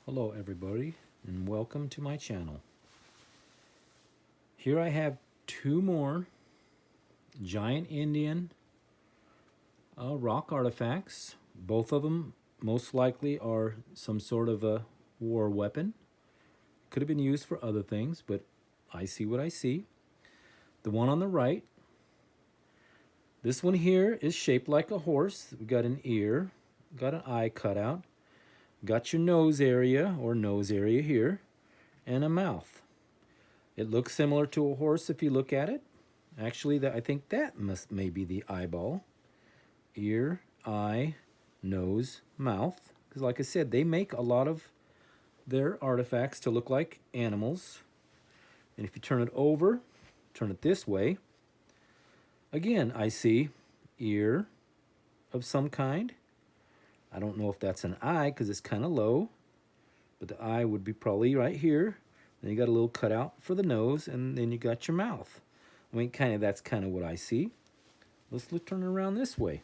Hello everybody and welcome to my channel. Here I have two more giant Indian rock artifacts. Both of them most likely are some sort of a war weapon. Could have been used for other things, but I see what I see. The one on the right, this one here is shaped like a horse. We got an ear, got an eye cut out, got your nose area here, and a mouth. It looks similar to a horse if you look at it. Actually, I think that may be the eyeball. Ear, eye, nose, mouth. Because like I said, they make a lot of their artifacts to look like animals. And if you turn it over, turn it this way, again, I see ear of some kind. I don't know if that's an eye because it's kind of low, but the eye would be probably right here. Then you got a little cutout for the nose, and then you got your mouth. I mean, that's kind of what I see. Let's turn it around this way.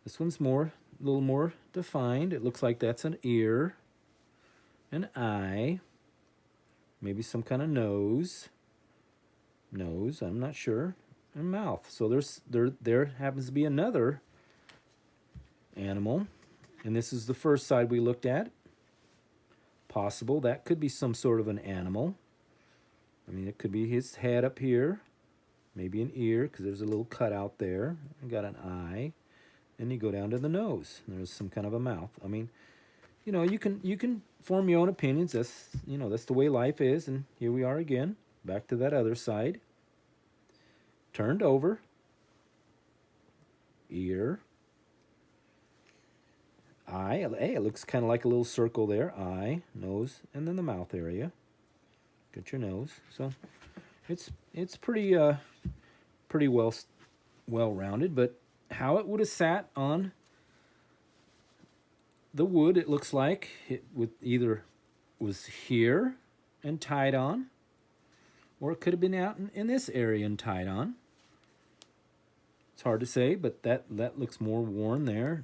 This one's a little more defined. It looks like that's an ear, an eye, maybe some kind of nose, I'm not sure, and mouth. So there happens to be another animal, and this is the first side we looked at. Possible that could be some sort of an animal. I mean, it could be his head up here, maybe an ear because there's a little cutout there. You got an eye, and you go down to the nose. There's some kind of a mouth. I mean, you can form your own opinions. That's the way life is. And here we are again, back to that other side. Turned over. Ear. Eye. Hey, it looks kind of like a little circle there. Eye, nose, and then the mouth area. Get your nose. So it's pretty well rounded, but how it would have sat on the wood, it looks like it would either was here and tied on, or it could have been out in this area and tied on. It's hard to say, but that looks more worn there.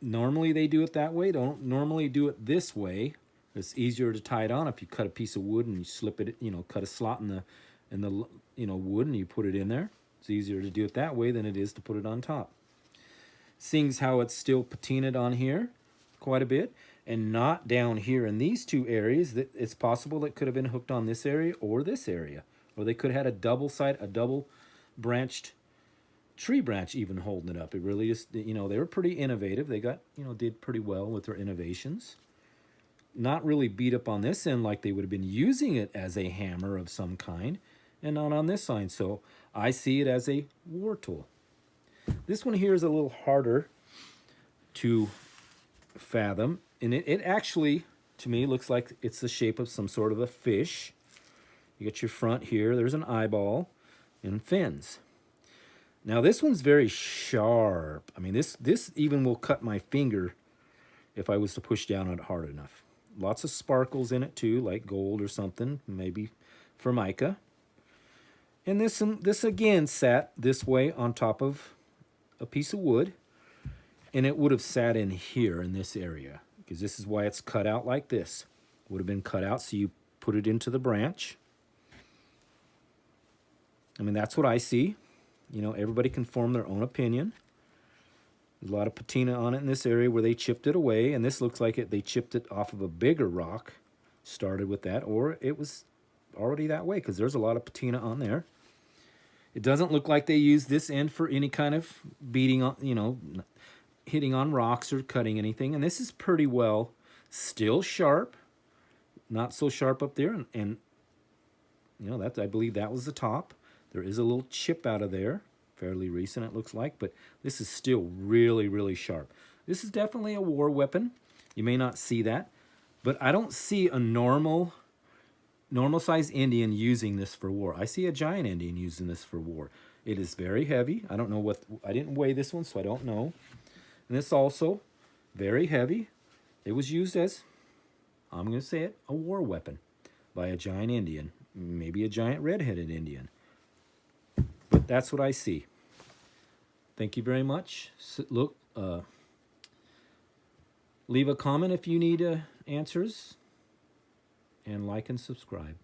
Normally they do it that way. Don't normally do it this way. It's easier to tie it on if you cut a piece of wood and you slip it, cut a slot in the wood and you put it in there. It's easier to do it that way than it is to put it on top. Seeing as how it's still patinaed on here quite a bit and not down here in these two areas, that it's possible it could have been hooked on this area or this area, or they could have had a double branched tree branch even holding it up. It really is, they were pretty innovative. They got, did pretty well with their innovations. Not really beat up on this end like they would have been using it as a hammer of some kind, and not on this side. So I see it as a war tool. This one here is a little harder to fathom, and it actually, to me, looks like it's the shape of some sort of a fish. You got your front here. There's an eyeball and fins. Now this one's very sharp. I mean, this even will cut my finger if I was to push down on it hard enough. Lots of sparkles in it too, like gold or something, maybe Formica. And this again sat this way on top of a piece of wood, and it would have sat in here in this area, because this is why it's cut out like this. It would have been cut out, so you put it into the branch. I mean, that's what I see. Everybody can form their own opinion. There's a lot of patina on it in this area where they chipped it away, and this looks like they chipped it off of a bigger rock, started with that, or it was already that way, because there's a lot of patina on there. It doesn't look like they used this end for any kind of beating on, hitting on rocks or cutting anything, and this is pretty well still sharp, not so sharp up there, and that, I believe that was the top. There is a little chip out of there, fairly recent it looks like, but this is still really, really sharp. This is definitely a war weapon. You may not see that, but I don't see a normal size Indian using this for war. I see a giant Indian using this for war. It is very heavy. I don't know I didn't weigh this one, so I don't know. And this also very heavy. It was used as, I'm going to say it, a war weapon by a giant Indian, maybe a giant red-headed Indian. But that's what I see. Thank you very much. Look, Leave a comment if you need answers, and like and subscribe.